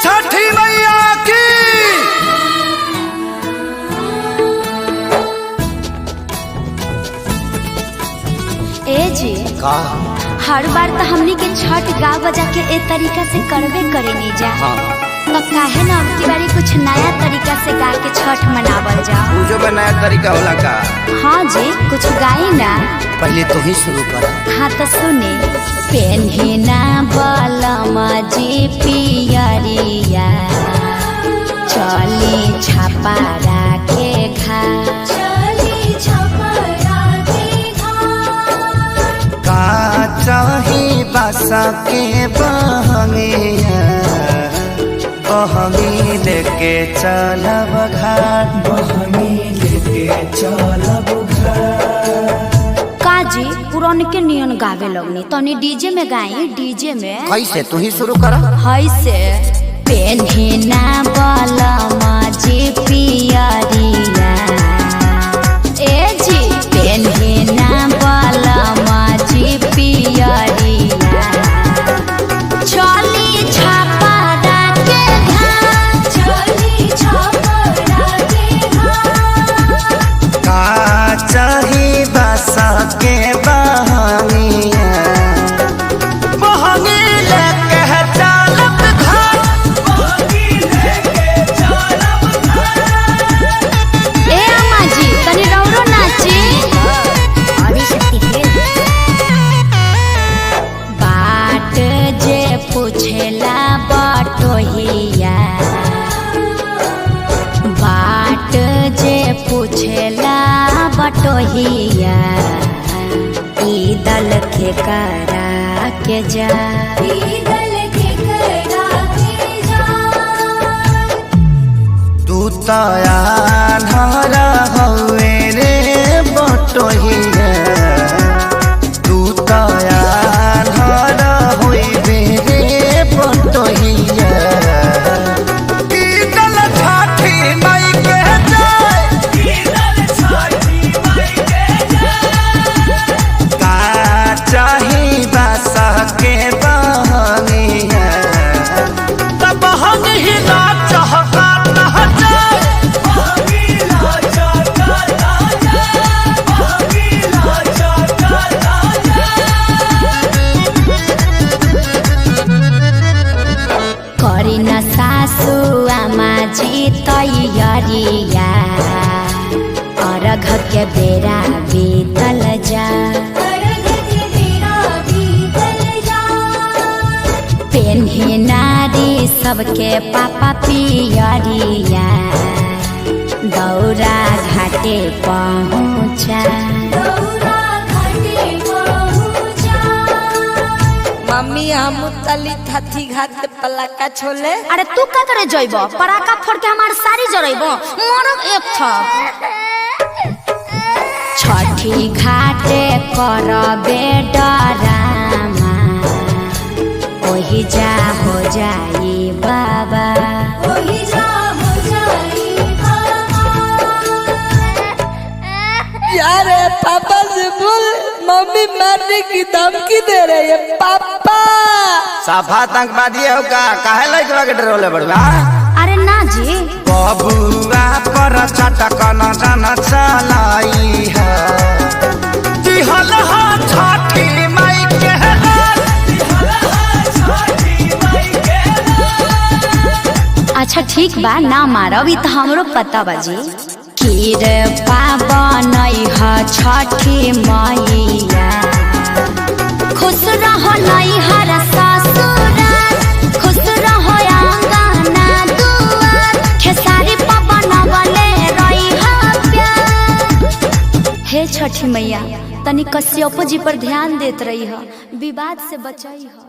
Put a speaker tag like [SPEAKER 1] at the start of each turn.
[SPEAKER 1] छठी मैया की।
[SPEAKER 2] ए जी
[SPEAKER 1] का
[SPEAKER 2] हर बार तो हमनी के छठ गा बजा के ए तरीका से करबे करेनी जा।
[SPEAKER 1] हाँ
[SPEAKER 2] तो काहे ना अब की बारी कुछ नया तरीका से गा के छठ मनावल जा।
[SPEAKER 1] पूजो में नया तरीका होला का?
[SPEAKER 2] हाँ जी कुछ गाई ना।
[SPEAKER 1] पहले तो ही शुरू कर।
[SPEAKER 2] हाँ तो सुने। पेन्हिना बलमा जी पियरिया चली छपारा के घा
[SPEAKER 1] का चाही बासा के बहंगिया बहंगी लेके चलब घाट बहंगी लेके चलब घाट।
[SPEAKER 2] काजी पुरान के नियन गावे लगनी तनी डीजे में गाई। डीजे में
[SPEAKER 1] कैसे तू ही शुरू कर।
[SPEAKER 2] हाय से पेन्हिना बलमा जी पियरिया ए जी पेन्हिना बलमा जी पियरिया चली छापरा के घाट चली छापरा के घाट
[SPEAKER 1] का चाही बासा के बहंगिया बहंगी लेके चलब घाट बहंगी लेके चलब घाट।
[SPEAKER 2] ए अम्मा जी तनी रौरो नाची। आदि शक्ति बाट जे पूछेला बटोहिया बाट जे पूछेला बटोहिया ई दल के करा के जा ई दल के करा के जा।
[SPEAKER 1] तू तया धरा हवे रे बटोहिया तू तया धरा होइबे रे बटोहिया ई दल छठी माई के जाय ई दल छठी माई के जाय। का चाही बासा के बहंगिया तब बहंगी ना चहका ना जाए बहंगी ना चहका ना जाए बहंगी ना चहका ना जाए।
[SPEAKER 2] करी न सासु आमा जी तैयारिया अर्घ के बेरा बीतल जा पेन्ही नारी सबके पापा पियरिया दौरा घाटे पहुँचा
[SPEAKER 3] मम्मी हम तली थथी घाट के पलाका छोले।
[SPEAKER 2] अरे तू का करे जइब पराका फोड़ के हमार सारी जरइब मरब एक था। छठी घाटे करबे डरामा ओही जा हो जाई बाबा ओही जा हो जाई बाबा।
[SPEAKER 3] यार पापा से बोल मम्मी मारने की धमकी दे रही है पापा।
[SPEAKER 1] साफा आतंकवादी हो का काहे लइकवा के डरोले बड़वा।
[SPEAKER 2] अरे ना जी
[SPEAKER 1] बबुआ पर चटकन जन चलाई है दिहल हा छठी माई के
[SPEAKER 2] अच्छा ठीक बा ना मारब ई तो हमरो पता बाजी। खीर पावन ह छठी मैया खुश रहो नैहर ससुराल खुश रहो आंगना दुआर खेसारी पवन वाले रही प्यार। हे छठी मैया तनी कश्यप जी पर ध्यान देत रही ह विवाद से बचाई ह।